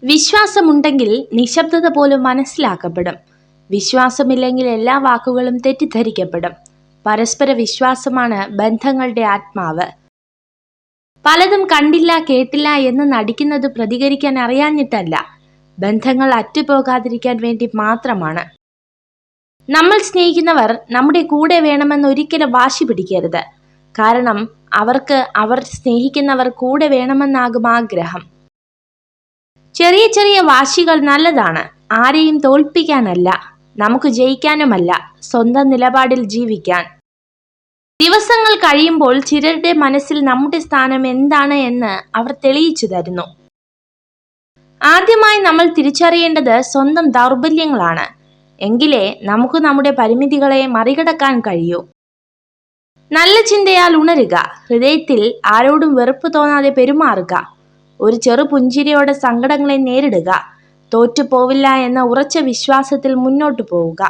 വിശ്വാസമുണ്ടെങ്കിൽ നിശബ്ദത പോലും മനസ്സിലാക്കപ്പെടും. വിശ്വാസമില്ലെങ്കിൽ എല്ലാ വാക്കുകളും തെറ്റിദ്ധരിക്കപ്പെടും. പരസ്പര വിശ്വാസമാണ് ബന്ധങ്ങളുടെ ആത്മാവ്. പലതും കണ്ടില്ല കേട്ടില്ല എന്ന് നടിക്കുന്നത് പ്രതികരിക്കാൻ അറിയാഞ്ഞിട്ടല്ല, ബന്ധങ്ങൾ അറ്റുപോകാതിരിക്കാൻ വേണ്ടി മാത്രമാണ്. നമ്മൾ സ്നേഹിക്കുന്നവർ നമ്മുടെ കൂടെ വേണമെന്ന് ഒരിക്കലും വാശി പിടിക്കരുത്. കാരണം അവർക്ക് അവർ സ്നേഹിക്കുന്നവർ കൂടെ വേണമെന്നാകും ആഗ്രഹം. ചെറിയ ചെറിയ വാശികൾ നല്ലതാണ്, ആരെയും തോൽപ്പിക്കാനല്ല, നമുക്ക് ജയിക്കാനുമല്ല, സ്വന്തം നിലപാടിൽ ജീവിക്കാൻ. ദിവസങ്ങൾ കഴിയുമ്പോൾ ചിലരുടെ മനസ്സിൽ നമ്മുടെ സ്ഥാനം എന്താണ് എന്ന് അവർ തെളിയിച്ചു തരുന്നു. ആദ്യമായി നമ്മൾ തിരിച്ചറിയേണ്ടത് സ്വന്തം ദൗർബല്യങ്ങളാണ്. എങ്കിലേ നമുക്ക് നമ്മുടെ പരിമിതികളെ മറികടക്കാൻ കഴിയൂ. നല്ല ചിന്തയാൽ ഉണരുക, ഹൃദയത്തിൽ ആരോടും വെറുപ്പ് തോന്നാതെ പെരുമാറുക, ഒരു ചെറു പുഞ്ചിരിയോടെ സങ്കടങ്ങളെ നേരിടുക, തോറ്റുപോവില്ല എന്ന ഉറച്ച വിശ്വാസത്തിൽ മുന്നോട്ടു പോവുക.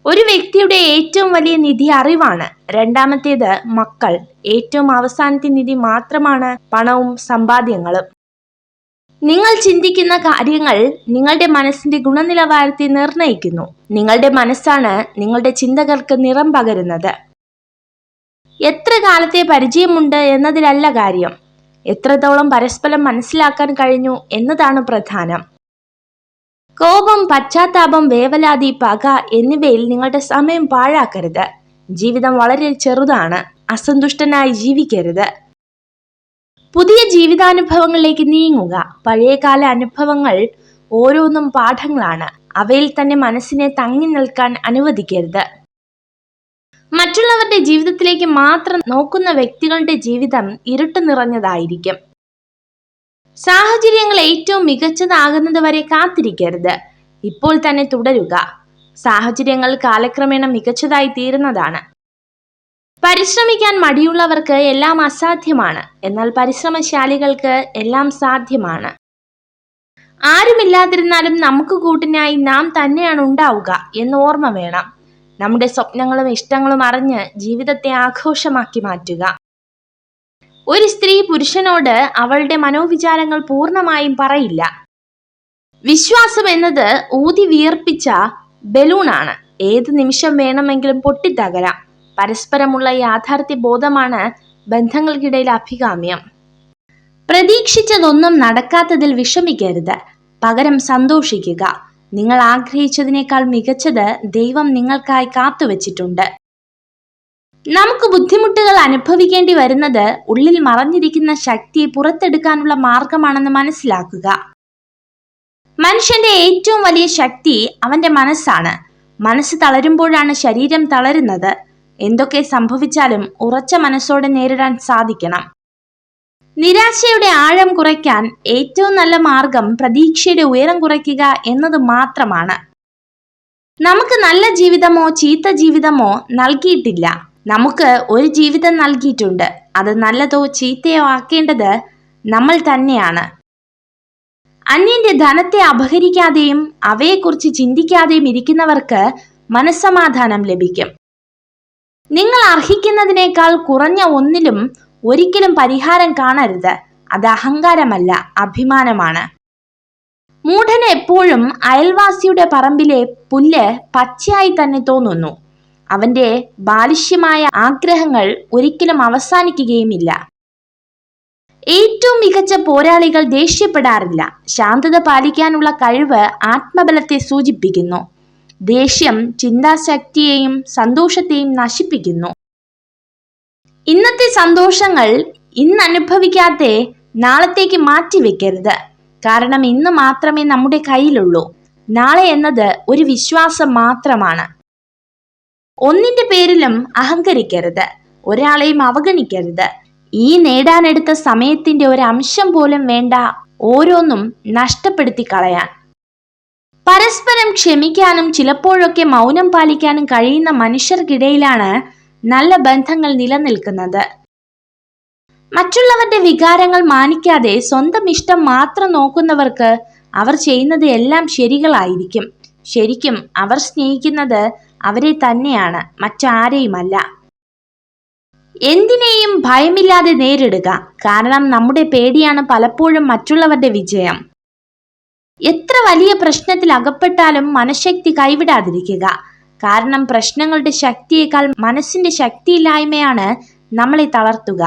ഒരു വ്യക്തിയുടെ ഏറ്റവും വലിയ നിധി അറിവാണ്. രണ്ടാമത്തേത് മക്കൾ. ഏറ്റവും അവസാനത്തെ നിധി മാത്രമാണ് പണവും സമ്പാദ്യങ്ങളും. നിങ്ങൾ ചിന്തിക്കുന്ന കാര്യങ്ങൾ നിങ്ങളുടെ മനസ്സിന്റെ ഗുണനിലവാരത്തെ നിർണ്ണയിക്കുന്നു. നിങ്ങളുടെ മനസ്സാണ് നിങ്ങളുടെ ചിന്തകൾക്ക് നിറം പകരുന്നത്. എത്ര കാലത്തെ പരിചയമുണ്ട് എന്നതിലല്ല കാര്യം, എത്രത്തോളം പരസ്പരം മനസ്സിലാക്കാൻ കഴിഞ്ഞു എന്നതാണ് പ്രധാനം. കോപം, പശ്ചാത്താപം, വേവലാതി, പക എന്നിവയിൽ നിങ്ങളുടെ സമയം പാഴാക്കരുത്. ജീവിതം വളരെ ചെറുതാണ്. അസന്തുഷ്ടനായി ജീവിക്കരുത്. പുതിയ ജീവിതാനുഭവങ്ങളിലേക്ക് നീങ്ങുക. പഴയകാല അനുഭവങ്ങൾ ഓരോന്നും പാഠങ്ങളാണ്. അവയിൽ തന്നെ മനസ്സിനെ തങ്ങി നിൽക്കാൻ അനുവദിക്കരുത്. മറ്റുള്ളവരുടെ ജീവിതത്തിലേക്ക് മാത്രം നോക്കുന്ന വ്യക്തികളുടെ ജീവിതം ഇരുട്ട് നിറഞ്ഞതായിരിക്കും. സാഹചര്യങ്ങൾ ഏറ്റവും മികച്ചതാകുന്നത് വരെ കാത്തിരിക്കരുത്. ഇപ്പോൾ തന്നെ തുടരുക. സാഹചര്യങ്ങൾ കാലക്രമേണ മികച്ചതായി തീരുന്നതാണ്. പരിശ്രമിക്കാൻ മടിയുള്ളവർക്ക് എല്ലാം അസാധ്യമാണ്. എന്നാൽ പരിശ്രമശാലികൾക്ക് എല്ലാം സാധ്യമാണ്. ആരുമില്ലാതിരുന്നാലും നമുക്ക് കൂട്ടിനായി നാം തന്നെയാണ് ഉണ്ടാവുക എന്ന് ഓർമ്മ വേണം. നമ്മുടെ സ്വപ്നങ്ങളും ഇഷ്ടങ്ങളും അറിഞ്ഞ് ജീവിതത്തെ ആഘോഷമാക്കി മാറ്റുക. ഒരു സ്ത്രീ പുരുഷനോട് അവളുടെ മനോവിചാരങ്ങൾ പൂർണ്ണമായും പറയില്ല. വിശ്വാസം എന്നത് ഊതി വിയർപ്പിച്ച ബലൂണാണ്. ഏത് നിമിഷം വേണമെങ്കിലും പൊട്ടിത്തകരാം. പരസ്പരമുള്ള യാഥാർത്ഥ്യ ബോധമാണ് ബന്ധങ്ങൾക്കിടയിൽ അഭികാമ്യം. പ്രതീക്ഷിച്ചതൊന്നും നടക്കാത്തതിൽ വിഷമിക്കരുത്. പകരം സന്തോഷിക്കുക. നിങ്ങൾ ആഗ്രഹിച്ചതിനേക്കാൾ മികച്ചത് ദൈവം നിങ്ങൾക്കായി കാത്തുവച്ചിട്ടുണ്ട്. നമുക്ക് ബുദ്ധിമുട്ടുകൾ അനുഭവിക്കേണ്ടി വരുന്നത് ഉള്ളിൽ മറഞ്ഞിരിക്കുന്ന ശക്തിയെ പുറത്തെടുക്കാനുള്ള മാർഗമാണെന്ന് മനസ്സിലാക്കുക. മനുഷ്യന്റെ ഏറ്റവും വലിയ ശക്തി അവന്റെ മനസ്സാണ്. മനസ്സ് തളരുമ്പോഴാണ് ശരീരം തളരുന്നത്. എന്തൊക്കെ സംഭവിച്ചാലും ഉറച്ച മനസ്സോടെ നേരിടാൻ സാധിക്കണം. നിരാശയുടെ ആഴം കുറയ്ക്കാൻ ഏറ്റവും നല്ല മാർഗം പ്രതീക്ഷയുടെ ഉയരം കുറയ്ക്കുക എന്നത് മാത്രമാണ്. നമുക്ക് നല്ല ജീവിതമോ ചീത്ത ജീവിതമോ നൽകിയിട്ടില്ല. നമുക്ക് ഒരു ജീവിതം നൽകിയിട്ടുണ്ട്. അത് നല്ലതോ ചീത്തയോ ആക്കേണ്ടത് നമ്മൾ തന്നെയാണ്. അന്യന്റെ ധനത്തെ അപഹരിക്കാതെയും അവയെക്കുറിച്ച് ചിന്തിക്കാതെയും ഇരിക്കുന്നവർക്ക് മനസ്സമാധാനം ലഭിക്കും. നിങ്ങൾ അർഹിക്കുന്നതിനേക്കാൾ കുറഞ്ഞ ഒന്നിലും ഒരിക്കലും പരിഹാരം കാണരുത്. അത് അഹങ്കാരമല്ല, അഭിമാനമാണ്. മൂഢന് എപ്പോഴും അയൽവാസിയുടെ പറമ്പിലെ പുല്ല് പച്ചയായി തന്നെ തോന്നുന്നു. അവന്റെ ബാലിശ്യമായ ആഗ്രഹങ്ങൾ ഒരിക്കലും അവസാനിക്കുകയുമില്ല. ഏറ്റവും മികച്ച പോരാളികൾ ദേഷ്യപ്പെടാറില്ല. ശാന്തത പാലിക്കാനുള്ള കഴിവ് ആത്മബലത്തെ സൂചിപ്പിക്കുന്നു. ദേഷ്യം ചിന്താശക്തിയെയും സന്തോഷത്തെയും നശിപ്പിക്കുന്നു. ഇന്നത്തെ സന്തോഷങ്ങൾ ഇന്ന് അനുഭവിക്കാതെ നാളത്തേക്ക് മാറ്റിവെക്കരുത്. കാരണം ഇന്ന് മാത്രമേ നമ്മുടെ കയ്യിലുള്ളൂ. നാളെ എന്നത് ഒരു വിശ്വാസം മാത്രമാണ്. ഒന്നിന്റെ പേരിലും അഹങ്കരിക്കരുത്. ഒരാളെയും അവഗണിക്കരുത്. ഈ നേടാനെടുത്ത സമയത്തിന്റെ ഒരു അംശം പോലും വേണ്ട ഓരോന്നും നഷ്ടപ്പെടുത്തി കളയാൻ. പരസ്പരം ക്ഷമിക്കാനും ചിലപ്പോഴൊക്കെ മൗനം പാലിക്കാനും കഴിയുന്ന മനുഷ്യർക്കിടയിലാണ് നല്ല ബന്ധങ്ങൾ നിലനിൽക്കുന്നത്. മറ്റുള്ളവരുടെ വികാരങ്ങൾ മാനിക്കാതെ സ്വന്തം ഇഷ്ടം മാത്രം നോക്കുന്നവർക്ക് അവർ ചെയ്യുന്നത് എല്ലാം ശരികളായിരിക്കും. ശരിക്കും അവർ സ്നേഹിക്കുന്നത് അവരെ തന്നെയാണ്, മറ്റാരെയുമല്ല. എന്തിനേയും ഭയമില്ലാതെ നേരിടുക. കാരണം നമ്മുടെ പേടിയാണ് പലപ്പോഴും മറ്റുള്ളവരുടെ വിജയം. എത്ര വലിയ പ്രശ്നത്തിൽ അകപ്പെട്ടാലും മനഃശക്തി കൈവിടാതിരിക്കുക. കാരണം പ്രശ്നങ്ങളുടെ ശക്തിയേക്കാൾ മനസ്സിന്റെ ശക്തിയില്ലായ്മയാണ് നമ്മളെ തളർത്തുക.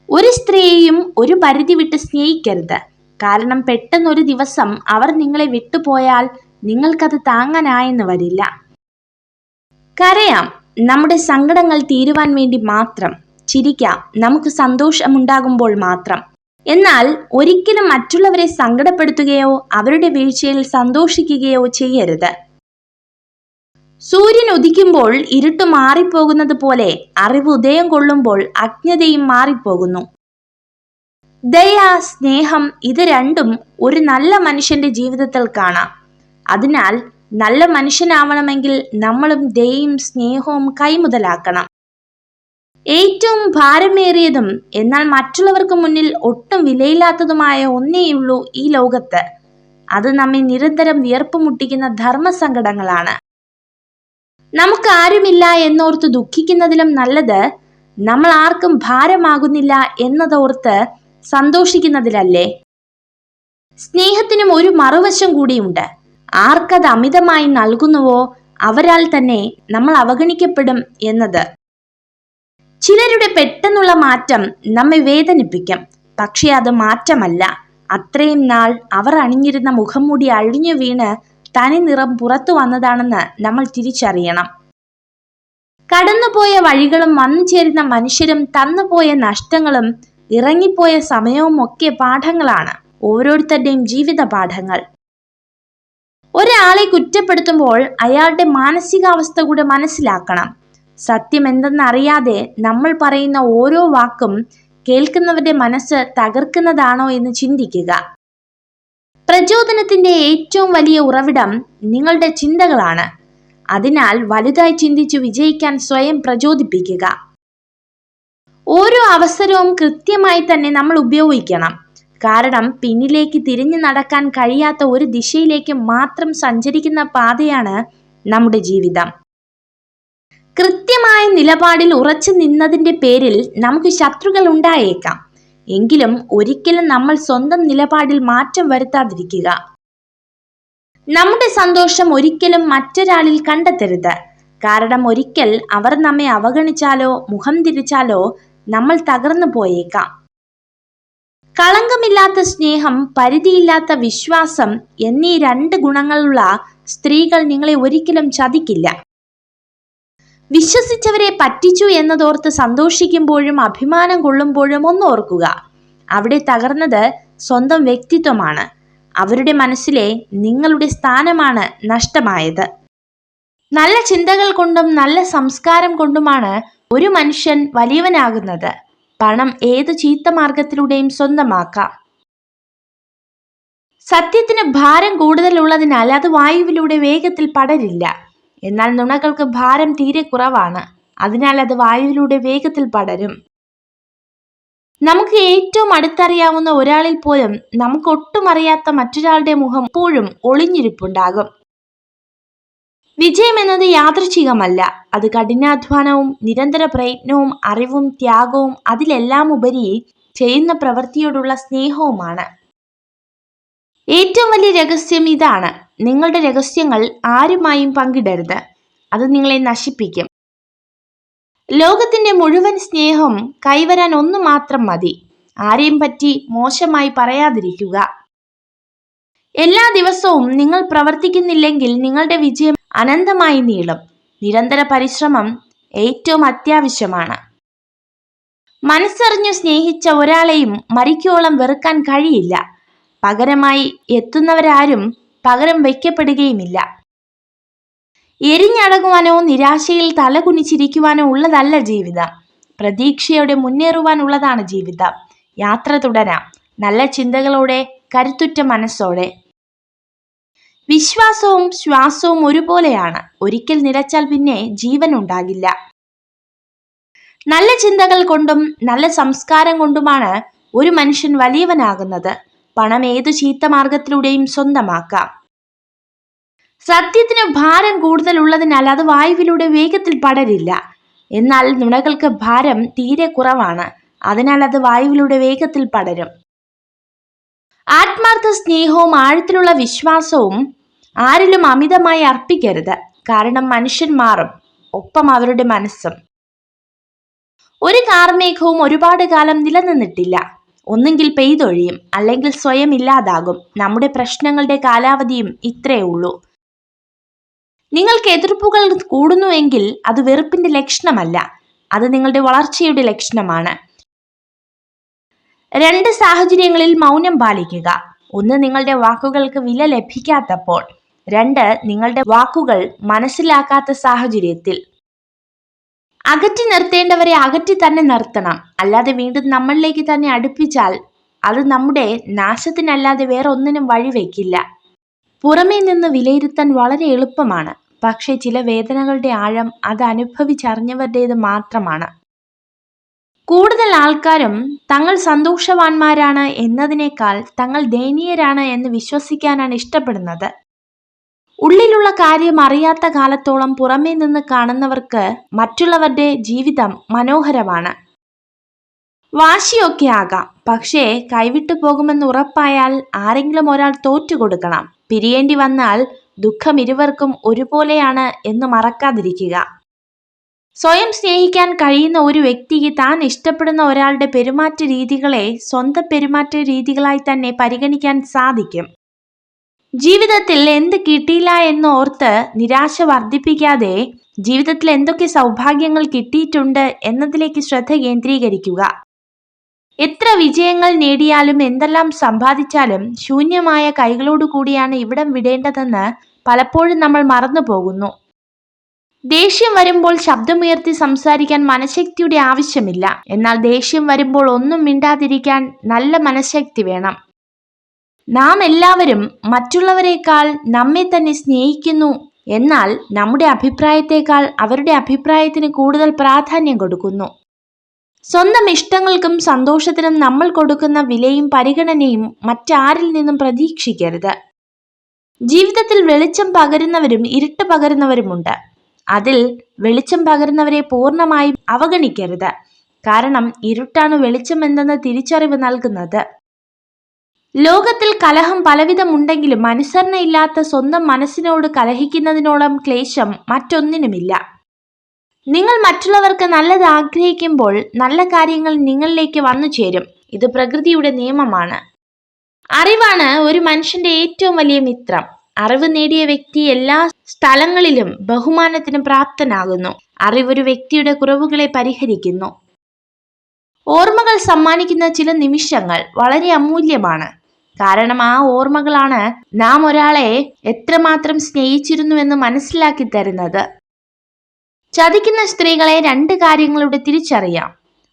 ഒരു സ്ത്രീയെയും ഒരു പരിധി വിട്ട് സ്നേഹിക്കരുത്. കാരണം പെട്ടെന്നൊരു ദിവസം അവർ നിങ്ങളെ വിട്ടുപോയാൽ നിങ്ങൾക്കത് താങ്ങാനായെന്ന് വരില്ല. കരയാം, നമ്മുടെ സങ്കടങ്ങൾ തീരുവാൻ വേണ്ടി മാത്രം. ചിരിക്കാം, നമുക്ക് സന്തോഷമുണ്ടാകുമ്പോൾ മാത്രം. എന്നാൽ ഒരിക്കലും മറ്റുള്ളവരെ സങ്കടപ്പെടുത്തുകയോ അവരുടെ വീഴ്ചയിൽ സന്തോഷിക്കുകയോ ചെയ്യരുത്. സൂര്യൻ ഉദിക്കുമ്പോൾ ഇരുട്ട് മാറിപ്പോകുന്നത് പോലെ അറിവ് ഉദയം കൊള്ളുമ്പോൾ അജ്ഞതയും മാറിപ്പോകുന്നു. ദയ, സ്നേഹം ഇത് രണ്ടും ഒരു നല്ല മനുഷ്യന്റെ ജീവിതത്തിൽ കാണാം. അതിനാൽ നല്ല മനുഷ്യനാവണമെങ്കിൽ നമ്മളും ദയയും സ്നേഹവും കൈമുതലാക്കണം. ഏറ്റവും ഭാരമേറിയതും എന്നാൽ മറ്റുള്ളവർക്ക് മുന്നിൽ ഒട്ടും വിലയില്ലാത്തതുമായ ഒന്നേയുള്ളൂ ഈ ലോകത്ത്. അത് നമ്മെ നിരന്തരം വിയർപ്പ് മുട്ടിക്കുന്ന ധർമ്മസങ്കടങ്ങളാണ്. നമുക്ക് ആരുമില്ല എന്നോർത്ത് ദുഃഖിക്കുന്നതിലും നല്ലത് നമ്മൾ ആർക്കും ഭാരമാകുന്നില്ല എന്നതോർത്ത് സന്തോഷിക്കുന്നതിലല്ലേ. സ്നേഹത്തിനും ഒരു മറുവശം കൂടിയുണ്ട്. ആർക്കത് അമിതമായി നൽകുന്നുവോ അവരാൽ തന്നെ നമ്മൾ അവഗണിക്കപ്പെടും എന്നത്. ചിലരുടെ പെട്ടെന്നുള്ള മാറ്റം നമ്മെ വേദനിപ്പിക്കും. പക്ഷെ അത് മാറ്റമല്ല. അത്രയും നാൾ അവർ അണിഞ്ഞിരുന്ന മുഖംമൂടി അഴിഞ്ഞു വീണ് തനി നിറം പുറത്തു വന്നതാണെന്ന് നമ്മൾ തിരിച്ചറിയണം. കടന്നുപോയ വഴികളും വന്നു ചേരുന്ന മനുഷ്യരും തന്നുപോയ നഷ്ടങ്ങളും ഇറങ്ങിപ്പോയ സമയവും ഒക്കെ പാഠങ്ങളാണ്, ഓരോരുത്തരുടെയും ജീവിത പാഠങ്ങൾ. ഒരാളെ കുറ്റപ്പെടുത്തുമ്പോൾ അയാളുടെ മാനസികാവസ്ഥ കൂടെ മനസ്സിലാക്കണം. സത്യം എന്തെന്നറിയാതെ നമ്മൾ പറയുന്ന ഓരോ വാക്കും കേൾക്കുന്നവരുടെ മനസ്സ് തകർക്കുന്നതാണോ എന്ന് ചിന്തിക്കുക. പ്രചോദനത്തിന്റെ ഏറ്റവും വലിയ ഉറവിടം നിങ്ങളുടെ ചിന്തകളാണ്. അതിനാൽ വലുതായി ചിന്തിച്ചു വിജയിക്കാൻ സ്വയം പ്രചോദിപ്പിക്കുക. ഓരോ അവസരവും കൃത്യമായി തന്നെ നമ്മൾ ഉപയോഗിക്കണം. കാരണം പിന്നിലേക്ക് തിരിഞ്ഞു നടക്കാൻ കഴിയാത്ത ഒരു ദിശയിലേക്ക് മാത്രം സഞ്ചരിക്കുന്ന പാതയാണ് നമ്മുടെ ജീവിതം. കൃത്യമായ നിലപാടിൽ ഉറച്ചു നിന്നതിന്റെ പേരിൽ നമുക്ക് ശത്രുക്കൾ ഉണ്ടായേക്കാം. എങ്കിലും ഒരിക്കലും നമ്മൾ സ്വന്തം നിലപാടിൽ മാറ്റം വരുത്താതിരിക്കുക. നമ്മുടെ സന്തോഷം ഒരിക്കലും മറ്റൊരാളിൽ കണ്ടെത്തരുത്. കാരണം ഒരിക്കൽ അവർ നമ്മെ അവഗണിച്ചാലോ മുഖം തിരിച്ചാലോ നമ്മൾ തകർന്നു പോയേക്കാം. കളങ്കമില്ലാത്ത സ്നേഹം, പരിധിയില്ലാത്ത വിശ്വാസം എന്നീ 2 ഗുണങ്ങളുള്ള സ്ത്രീകൾ നിങ്ങളെ ഒരിക്കലും ചതിക്കില്ല. വിശ്വസിച്ചവരെ പറ്റിച്ചു എന്നതോർത്ത് സന്തോഷിക്കുമ്പോഴും അഭിമാനം കൊള്ളുമ്പോഴും ഒന്നോർക്കുക, അവിടെ തകർന്നത് സ്വന്തം വ്യക്തിത്വമാണ്. അവരുടെ മനസ്സിലെ നിങ്ങളുടെ സ്ഥാനമാണ് നഷ്ടമായത്. നല്ല ചിന്തകൾ കൊണ്ടും നല്ല സംസ്കാരം കൊണ്ടുമാണ് ഒരു മനുഷ്യൻ വലിയവനാകുന്നത്. പണം ഏത് ചീത്ത മാർഗത്തിലൂടെയും സ്വന്തമാക്കാം. സത്യത്തിന് ഭാരം കൂടുതലുള്ളതിനാൽ അത് വായുവിലൂടെ വേഗത്തിൽ പടരില്ല. എന്നാൽ നുണകൾക്ക് ഭാരം തീരെ കുറവാണ്. അതിനാൽ അത് വായുവിലൂടെ വേഗത്തിൽ പടരും. നമുക്ക് ഏറ്റവും അടുത്തറിയാവുന്ന ഒരാളിൽ പോലും നമുക്ക് ഒട്ടും അറിയാത്ത മറ്റൊരാളുടെ മുഖം എപ്പോഴും ഒളിഞ്ഞിരിപ്പുണ്ടാകും. വിജയം എന്നത് യാദൃച്ഛികമല്ല. അത് കഠിനാധ്വാനവും നിരന്തര പ്രയത്നവും അറിവും ത്യാഗവും അതിലെല്ലാം ഉപരി ചെയ്യുന്ന പ്രവൃത്തിയോടുള്ള സ്നേഹവുമാണ്. ഏറ്റവും വലിയ രഹസ്യം ഇതാണ്: നിങ്ങളുടെ രഹസ്യങ്ങൾ ആരുമായും പങ്കിടരുത്. അത് നിങ്ങളെ നശിപ്പിക്കും. ലോകത്തിന്റെ മുഴുവൻ സ്നേഹം കൈവരാൻ ഒന്ന് മാത്രം മതി: ആരെയും പറ്റി മോശമായി പറയാതിരിക്കുക. എല്ലാ ദിവസവും നിങ്ങൾ പ്രവർത്തിക്കുന്നില്ലെങ്കിൽ നിങ്ങളുടെ വിജയം അനന്തമായി നീളും. നിരന്തര പരിശ്രമം ഏറ്റവും അത്യാവശ്യമാണ്. മനസ്സറിഞ്ഞു സ്നേഹിച്ച ഒരാളെയും മരിക്കോളം വെറുക്കാൻ കഴിയില്ല. പകരമായി എത്തുന്നവരാരും പകരം വയ്ക്കപ്പെടുകയുമില്ല. എരിഞ്ഞടങ്ങുവാനോ നിരാശയിൽ തലകുനിച്ചിരിക്കുവാനോ ഉള്ളതല്ല ജീവിതം. പ്രതീക്ഷയോടെ മുന്നേറുവാനുള്ളതാണ് ജീവിതം. യാത്ര തുടരാം, നല്ല ചിന്തകളോടെ, കരുത്തുറ്റ മനസ്സോടെ. വിശ്വാസവും ശ്വാസവും ഒരുപോലെയാണ്. ഒരിക്കൽ നിലച്ചാൽ പിന്നെ ജീവൻ ഉണ്ടാകില്ല. നല്ല ചിന്തകൾ കൊണ്ടും നല്ല സംസ്കാരം കൊണ്ടുമാണ് ഒരു മനുഷ്യൻ വലിയവനാകുന്നത്. പണം ഏതു ചീത്ത മാർഗത്തിലൂടെയും സ്വന്തമാക്കാം. സത്യത്തിന് ഭാരം കൂടുതലുള്ളതിനാൽ അത് വായുവിലൂടെ വേഗത്തിൽ പടരില്ല. എന്നാൽ നുണകൾക്ക് ഭാരം തീരെ കുറവാണ്. അതിനാൽ അത് വായുവിലൂടെ വേഗത്തിൽ പടരും. ആത്മാർത്ഥ സ്നേഹവും ആഴത്തിലുള്ള വിശ്വാസവും ആരിലും അമിതമായി അർപ്പിക്കരുത്. കാരണം മനുഷ്യൻ മാറും, ഒപ്പം അവരുടെ മനസ്സും. ഒരു കാർമേഘവും ഒരുപാട് കാലം നിലനിന്നിട്ടില്ല. ഒന്നെങ്കിൽ പെയ്തൊഴിയും, അല്ലെങ്കിൽ സ്വയം ഇല്ലാതാകും. നമ്മുടെ പ്രശ്നങ്ങളുടെ കാലാവധിയും ഇത്രയേ ഉള്ളൂ. നിങ്ങൾക്ക് എതിർപ്പുകൾ കൂടുന്നുവെങ്കിൽ അത് വെറുപ്പിന്റെ ലക്ഷണമല്ല, അത് നിങ്ങളുടെ വളർച്ചയുടെ ലക്ഷണമാണ്. 2 സാഹചര്യങ്ങളിൽ മൗനം പാലിക്കുക. 1, നിങ്ങളുടെ വാക്കുകൾക്ക് വില ലഭിക്കാത്തപ്പോൾ. 2, നിങ്ങളുടെ വാക്കുകൾ മനസ്സിലാക്കാത്ത സാഹചര്യത്തിൽ. അകറ്റി നിർത്തേണ്ടവരെ അകറ്റി തന്നെ നിർത്തണം. അല്ലാതെ വീണ്ടും നമ്മളിലേക്ക് തന്നെ അടുപ്പിച്ചാൽ അത് നമ്മുടെ നാശത്തിനല്ലാതെ വേറൊന്നിനും വഴിവെക്കില്ല. പുറമേ നിന്ന് വിലയിരുത്താൻ വളരെ എളുപ്പമാണ്. പക്ഷേ ചില വേദനകളുടെ ആഴം അത് അനുഭവിച്ചറിഞ്ഞവരുടേത് മാത്രമാണ്. കൂടുതൽ ആൾക്കാരും തങ്ങൾ സന്തോഷവാന്മാരാണ് എന്നതിനേക്കാൾ തങ്ങൾ ദയനീയരാണ് എന്ന് വിശ്വസിക്കാനാണ് ഇഷ്ടപ്പെടുന്നത്. ഉള്ളിലുള്ള കാര്യം അറിയാത്ത കാലത്തോളം പുറമേ നിന്ന് കാണുന്നവർക്ക് മറ്റുള്ളവരുടെ ജീവിതം മനോഹരമാണ്. വാശിയൊക്കെ ആകാം, പക്ഷേ കൈവിട്ടു പോകുമെന്ന് ഉറപ്പായാൽ ആരെങ്കിലും ഒരാൾ തോറ്റുകൊടുക്കണം. പിരിയേണ്ടി വന്നാൽ ദുഃഖം ഇരുവർക്കും ഒരുപോലെയാണ് എന്ന് മറക്കാതിരിക്കുക. സ്വയം സ്നേഹിക്കാൻ കഴിയുന്ന ഒരു വ്യക്തിക്ക് താൻ ഇഷ്ടപ്പെടുന്ന ഒരാളുടെ പെരുമാറ്റ രീതികളെ സ്വന്തം പെരുമാറ്റ രീതികളായി തന്നെ പരിഗണിക്കാൻ സാധിക്കും. ജീവിതത്തിൽ എന്ത് കിട്ടിയില്ല എന്ന് ഓർത്ത് നിരാശ വർദ്ധിപ്പിക്കാതെ ജീവിതത്തിൽ എന്തൊക്കെ സൗഭാഗ്യങ്ങൾ കിട്ടിയിട്ടുണ്ട് എന്നതിലേക്ക് ശ്രദ്ധ കേന്ദ്രീകരിക്കുക. എത്ര വിജയങ്ങൾ നേടിയാലും എന്തെല്ലാം സമ്പാദിച്ചാലും ശൂന്യമായ കൈകളോടു കൂടിയാണ് ഇവിടം വിടേണ്ടതെന്ന് പലപ്പോഴും നമ്മൾ മറന്നു പോകുന്നു. ദേഷ്യം വരുമ്പോൾ ശബ്ദമുയർത്തി സംസാരിക്കാൻ മനഃശക്തിയുടെ ആവശ്യമില്ല. എന്നാൽ ദേഷ്യം വരുമ്പോൾ ഒന്നും മിണ്ടാതിരിക്കാൻ നല്ല മനഃശക്തി വേണം. നാം എല്ലാവരും മറ്റുള്ളവരെക്കാൾ നമ്മെ തന്നെ സ്നേഹിക്കുന്നു. എന്നാൽ നമ്മുടെ അഭിപ്രായത്തെക്കാൾ അവരുടെ അഭിപ്രായത്തിന് കൂടുതൽ പ്രാധാന്യം കൊടുക്കുന്നു. സ്വന്തം ഇഷ്ടങ്ങൾക്കും സന്തോഷത്തിനും നമ്മൾ കൊടുക്കുന്ന വിലയും പരിഗണനയും മറ്റാരിൽ നിന്നും പ്രതീക്ഷിക്കരുത്. ജീവിതത്തിൽ വെളിച്ചം പകരുന്നവരും ഇരുട്ട് പകരുന്നവരുമുണ്ട്. അതിൽ വെളിച്ചം പകരുന്നവരെ പൂർണ്ണമായും അവഗണിക്കരുത്. കാരണം ഇരുട്ടാണ് വെളിച്ചം എന്തെന്ന് തിരിച്ചറിവ് നൽകുന്നത്. ലോകത്തിൽ കലഹം പലവിധമുണ്ടെങ്കിലും അനുസരണയില്ലാത്ത സ്വന്തം മനസ്സിനോട് കലഹിക്കുന്നതിനോളം ക്ലേശം മറ്റൊന്നിനുമില്ല. നിങ്ങൾ മറ്റുള്ളവർക്ക് നല്ലത് ആഗ്രഹിക്കുമ്പോൾ നല്ല കാര്യങ്ങൾ നിങ്ങളിലേക്ക് വന്നു ചേരും. ഇത് പ്രകൃതിയുടെ നിയമമാണ്. അറിവാണ് ഒരു മനുഷ്യന്റെ ഏറ്റവും വലിയ മിത്രം. അറിവ് നേടിയ വ്യക്തി എല്ലാ സ്ഥലങ്ങളിലും ബഹുമാനത്തിന് പ്രാപ്തനാകുന്നു. അറിവൊരു വ്യക്തിയുടെ കുറവുകളെ പരിഹരിക്കുന്നു. ഓർമ്മകൾ സമ്മാനിക്കുന്ന ചില നിമിഷങ്ങൾ വളരെ അമൂല്യമാണ്. കാരണം ആ ഓർമ്മകളാണ് നാം ഒരാളെ എത്രമാത്രം സ്നേഹിച്ചിരുന്നുവെന്ന് മനസ്സിലാക്കി തരുന്നത്. ചതിക്കുന്ന സ്ത്രീകളെ 2 കാര്യങ്ങളുടെ തിരിച്ചറിയാം.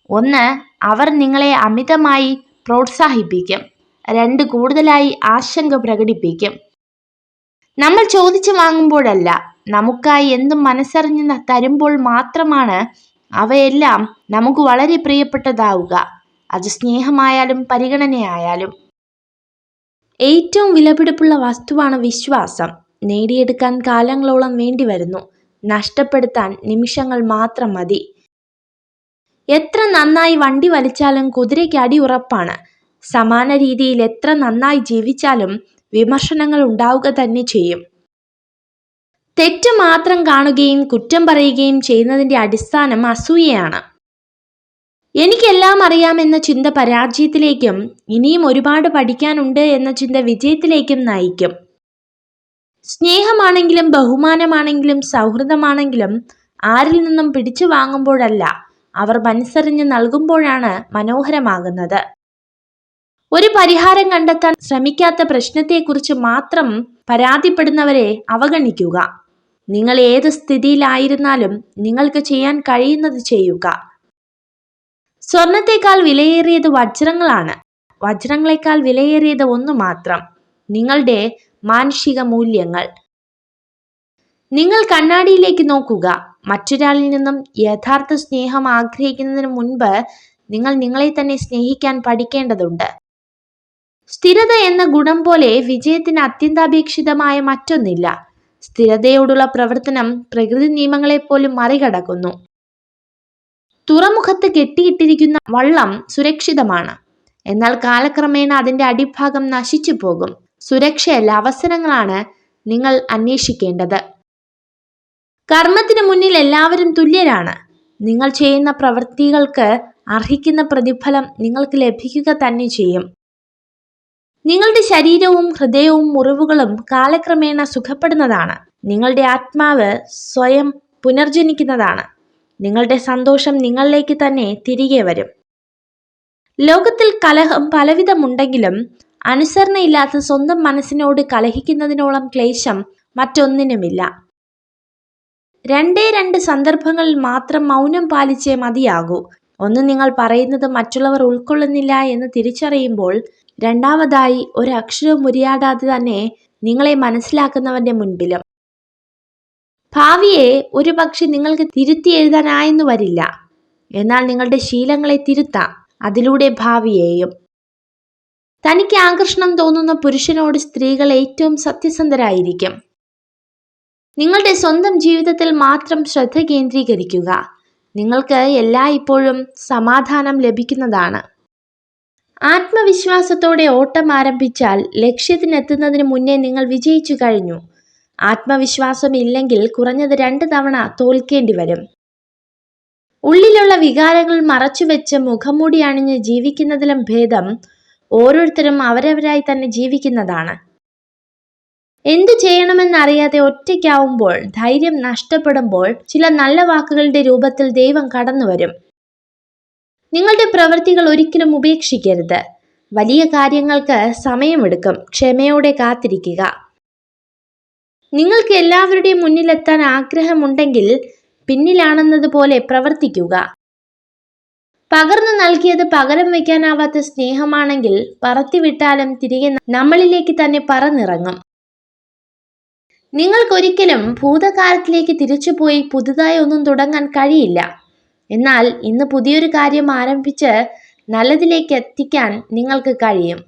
1, അവർ നിങ്ങളെ അമിതമായി പ്രോത്സാഹിപ്പിക്കും. 2, കൂടുതലായി ആശങ്ക പ്രകടിപ്പിക്കും. നമ്മൾ ചോദിച്ചു വാങ്ങുമ്പോഴല്ല, നമുക്കായി എന്തും മനസ്സറിഞ്ഞ് തരുമ്പോൾ മാത്രമാണ് അവയെല്ലാം നമുക്ക് വളരെ പ്രിയപ്പെട്ടതാവുക. അത് സ്നേഹമായാലും പരിഗണനയായാലും. ഏറ്റവും വിലപിടിപ്പുള്ള വസ്തുവാണ് വിശ്വാസം. നേടിയെടുക്കാൻ കാലങ്ങളോളം വേണ്ടി വരുന്നു, നഷ്ടപ്പെടുത്താൻ നിമിഷങ്ങൾ മാത്രം മതി. എത്ര നന്നായി വണ്ടി വലിച്ചാലും കുതിരയ്ക്ക് അടി ഉറപ്പാണ്. സമാന രീതിയിൽ എത്ര നന്നായി ജീവിച്ചാലും വിമർശനങ്ങൾ ഉണ്ടാവുക തന്നെ ചെയ്യും. തെറ്റ് മാത്രം കാണുകയും കുറ്റം പറയുകയും ചെയ്യുന്നതിന്റെ അടിസ്ഥാനം അസൂയയാണ്. എനിക്കെല്ലാം അറിയാമെന്ന ചിന്ത പരാജയത്തിലേക്കും ഇനിയും ഒരുപാട് പഠിക്കാനുണ്ട് എന്ന ചിന്ത വിജയത്തിലേക്കും നയിക്കും. സ്നേഹമാണെങ്കിലും ബഹുമാനമാണെങ്കിലും സൗഹൃദമാണെങ്കിലും ആരിൽ നിന്നും പിടിച്ചു വാങ്ങുമ്പോഴല്ല, അവർ മനസ്സറിഞ്ഞ് നൽകുമ്പോഴാണ് മനോഹരമാകുന്നത്. ഒരു പരിഹാരം കണ്ടെത്താൻ ശ്രമിക്കാത്ത പ്രശ്നത്തെക്കുറിച്ച് മാത്രം പരാതിപ്പെടുന്നവരെ അവഗണിക്കുക. നിങ്ങൾ ഏത് സ്ഥിതിയിലായിരുന്നാലും നിങ്ങൾക്ക് ചെയ്യാൻ കഴിയുന്നത് ചെയ്യുക. സ്വർണത്തെക്കാൾ വിലയേറിയത് വജ്രങ്ങളാണ്. വജ്രങ്ങളെക്കാൾ വിലയേറിയത് ഒന്ന് മാത്രം: നിങ്ങളുടെ മാനുഷിക മൂല്യങ്ങൾ. നിങ്ങൾ കണ്ണാടിയിലേക്ക് നോക്കുക. മറ്റൊരാളിൽ നിന്നും യഥാർത്ഥ സ്നേഹം ആഗ്രഹിക്കുന്നതിന് മുൻപ് നിങ്ങൾ നിങ്ങളെ തന്നെ സ്നേഹിക്കാൻ പഠിക്കേണ്ടതുണ്ട്. സ്ഥിരത എന്ന ഗുണം പോലെ വിജയത്തിന് അത്യന്താപേക്ഷിതമായ മറ്റൊന്നില്ല. സ്ഥിരതയോടുള്ള പ്രവർത്തനം പ്രകൃതി നിയമങ്ങളെപ്പോലും മറികടക്കുന്നു. തുറമുഖത്ത് കെട്ടിയിട്ടിരിക്കുന്ന വള്ളം സുരക്ഷിതമാണ്. എന്നാൽ കാലക്രമേണ അതിന്റെ അടിഭാഗം നശിച്ചു പോകും. സുരക്ഷയല്ല, അവസരങ്ങളാണ് നിങ്ങൾ അന്വേഷിക്കേണ്ടത്. കർമ്മത്തിന് മുന്നിൽ എല്ലാവരും തുല്യരാണ്. നിങ്ങൾ ചെയ്യുന്ന പ്രവൃത്തികൾക്ക് അർഹിക്കുന്ന പ്രതിഫലം നിങ്ങൾക്ക് ലഭിക്കുക തന്നെ ചെയ്യും. നിങ്ങളുടെ ശരീരവും ഹൃദയവും മുറിവുകളും കാലക്രമേണ സുഖപ്പെടുന്നതാണ്. നിങ്ങളുടെ ആത്മാവ് സ്വയം പുനർജനിക്കുന്നതാണ്. നിങ്ങളുടെ സന്തോഷം നിങ്ങളിലേക്ക് തന്നെ തിരികെ വരും. ലോകത്തിൽ കലഹം പലവിധമുണ്ടെങ്കിലും അനുസരണയില്ലാത്ത സ്വന്തം മനസ്സിനോട് കലഹിക്കുന്നതിനോളം ക്ലേശം മറ്റൊന്നിനുമില്ല. രണ്ട് സന്ദർഭങ്ങളിൽ മാത്രം മൗനം പാലിച്ചേ മതിയാകൂ. ഒന്ന്, നിങ്ങൾ പറയുന്നത് മറ്റുള്ളവർ ഉൾക്കൊള്ളുന്നില്ല എന്ന് തിരിച്ചറിയുമ്പോൾ. രണ്ടാമതായി, ഒരു അക്ഷരവും ഉരിയാടാതെ തന്നെ നിങ്ങളെ മനസ്സിലാക്കുന്നവന്റെ മുൻപിലും. ഭാവിയെ ഒരുപക്ഷെ നിങ്ങൾക്ക് തിരുത്തി എഴുതാനായെന്നു വരില്ല, എന്നാൽ നിങ്ങളുടെ ശീലങ്ങളെ തിരുത്താം, അതിലൂടെ ഭാവിയെയും. തനിക്ക് ആകർഷണം തോന്നുന്ന പുരുഷനോട് സ്ത്രീകൾ ഏറ്റവും സത്യസന്ധരായിരിക്കും. നിങ്ങളുടെ സ്വന്തം ജീവിതത്തിൽ മാത്രം ശ്രദ്ധ കേന്ദ്രീകരിക്കുക. നിങ്ങൾക്ക് എല്ലായ്പ്പോഴും സമാധാനം ലഭിക്കുന്നതാണ്. ആത്മവിശ്വാസത്തോടെ ഓട്ടം ആരംഭിച്ചാൽ ലക്ഷ്യത്തിനെത്തുന്നതിന് മുന്നേ നിങ്ങൾ വിജയിച്ചു കഴിഞ്ഞു. ആത്മവിശ്വാസം ഇല്ലെങ്കിൽ കുറഞ്ഞത് 2 തവണ തോൽക്കേണ്ടി വരും. ഉള്ളിലുള്ള വികാരങ്ങൾ മറച്ചുവെച്ച് മുഖംമൂടി അണിഞ്ഞ് ജീവിക്കുന്നതിലും ഭേദം ഓരോരുത്തരും അവരവരായി തന്നെ ജീവിക്കുന്നതാണ്. എന്തു ചെയ്യണമെന്നറിയാതെ ഒറ്റയ്ക്കാവുമ്പോൾ, ധൈര്യം നഷ്ടപ്പെടുമ്പോൾ ചില നല്ല വാക്കുകളുടെ രൂപത്തിൽ ദൈവം കടന്നു വരും. നിങ്ങളുടെ പ്രവൃത്തികൾ ഒരിക്കലും ഉപേക്ഷിക്കരുത്. വലിയ കാര്യങ്ങൾക്ക് സമയമെടുക്കും. ക്ഷമയോടെ കാത്തിരിക്കുക. നിങ്ങൾക്ക് എല്ലാവരുടെയും മുന്നിലെത്താൻ ആഗ്രഹമുണ്ടെങ്കിൽ പിന്നിലാണെന്നതുപോലെ പ്രവർത്തിക്കുക. പകർന്നു നൽകിയത് പകരം വയ്ക്കാനാവാത്ത സ്നേഹമാണെങ്കിൽ പറത്തിവിട്ടാലും തിരികെ നമ്മളിലേക്ക് തന്നെ പറന്നിറങ്ങും. നിങ്ങൾക്കൊരിക്കലും ഭൂതകാലത്തിലേക്ക് തിരിച്ചുപോയി പുതുതായി ഒന്നും തുടങ്ങാൻ കഴിയില്ല. എന്നാൽ ഇന്ന് പുതിയൊരു കാര്യം ആരംഭിച്ച് നല്ലതിലേക്ക് എത്തിക്കാൻ നിങ്ങൾക്ക് കഴിയും.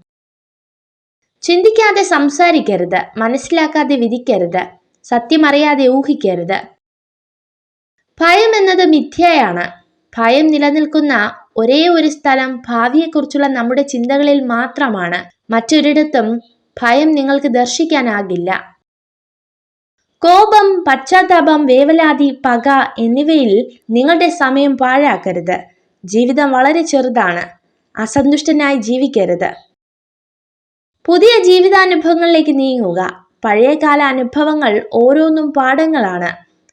ചിന്തിക്കാതെ സംസാരിക്കരുത്. മനസ്സിലാക്കാതെ വിധിക്കരുത്. സത്യമറിയാതെ ഊഹിക്കരുത്. ഭയം എന്നത് മിഥ്യയാണ്. ഭയം നിലനിൽക്കുന്ന ഒരേ ഒരു സ്ഥലം ഭാവിയെക്കുറിച്ചുള്ള നമ്മുടെ ചിന്തകളിൽ മാത്രമാണ്. മറ്റൊരിടത്തും ഭയം നിങ്ങൾക്ക് ദർശിക്കാനാകില്ല. കോപം, പശ്ചാത്താപം, വേവലാതി, പക എന്നിവയിൽ നിങ്ങളുടെ സമയം പാഴാക്കരുത്. ജീവിതം വളരെ ചെറുതാണ്. അസന്തുഷ്ടനായി ജീവിക്കരുത്. പുതിയ ജീവിതാനുഭവങ്ങളിലേക്ക് നീങ്ങുക. പഴയകാല അനുഭവങ്ങൾ ഓരോന്നും പാഠങ്ങളാണ്.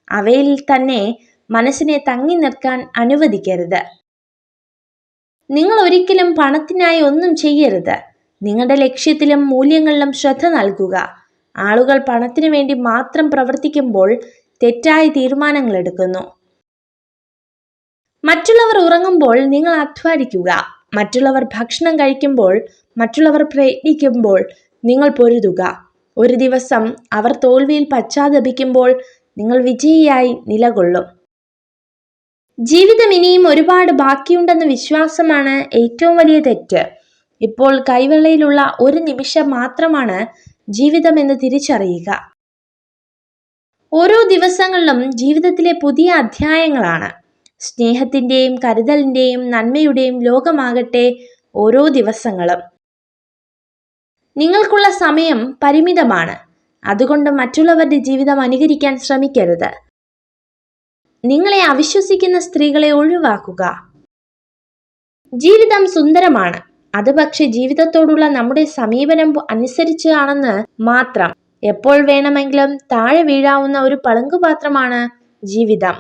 അവയിൽ തന്നെ മനസ്സിനെ തങ്ങി നിർത്താൻ അനുവദിക്കരുത്. നിങ്ങൾ ഒരിക്കലും പണത്തിനായി ഒന്നും ചെയ്യരുത്. നിങ്ങളുടെ ലക്ഷ്യത്തിലും മൂല്യങ്ങളിലും ശ്രദ്ധ നൽകുക. ആളുകൾ പണത്തിനു വേണ്ടി മാത്രം പ്രവർത്തിക്കുമ്പോൾ തെറ്റായ തീരുമാനങ്ങൾ എടുക്കുന്നു. മറ്റുള്ളവർ ഉറങ്ങുമ്പോൾ നിങ്ങൾ അധ്വാനിക്കുക. മറ്റുള്ളവർ ഭക്ഷണം കഴിക്കുമ്പോൾ, മറ്റുള്ളവർ പ്രയത്നിക്കുമ്പോൾ നിങ്ങൾ പൊരുതുക. ഒരു ദിവസം അവർ തോൽവിയിൽ പശ്ചാത്തപിക്കുമ്പോൾ നിങ്ങൾ വിജയിയായി നിലകൊള്ളും. ജീവിതം ഇനിയും ഒരുപാട് ബാക്കിയുണ്ടെന്ന വിശ്വാസമാണ് ഏറ്റവും വലിയ തെറ്റ്. ഇപ്പോൾ കൈവെള്ളയിലുള്ള ഒരു നിമിഷം മാത്രമാണ് ജീവിതം എന്ന് തിരിച്ചറിയുക. ഓരോ ദിവസങ്ങളിലും ജീവിതത്തിലെ പുതിയ അധ്യായങ്ങളാണ്. സ്നേഹത്തിന്റെയും കരുതലിന്റെയും നന്മയുടെയും ലോകമാകട്ടെ ഓരോ ദിവസങ്ങളും. നിങ്ങൾക്കുള്ള സമയം പരിമിതമാണ്. അതുകൊണ്ട് മറ്റുള്ളവരുടെ ജീവിതം അനുകരിക്കാൻ ശ്രമിക്കരുത്. നിങ്ങളെ അവിശ്വസിക്കുന്ന സ്ത്രീകളെ ഒഴിവാക്കുക. ജീവിതം സുന്ദരമാണ്. അത് പക്ഷെ ജീവിതത്തോടുള്ള നമ്മുടെ സമീപനം അനുസരിച്ചാണെന്ന് മാത്രം. എപ്പോൾ വേണമെങ്കിലും താഴെ വീഴാവുന്ന ഒരു പളുങ്കുപാത്രമാണ് ജീവിതം.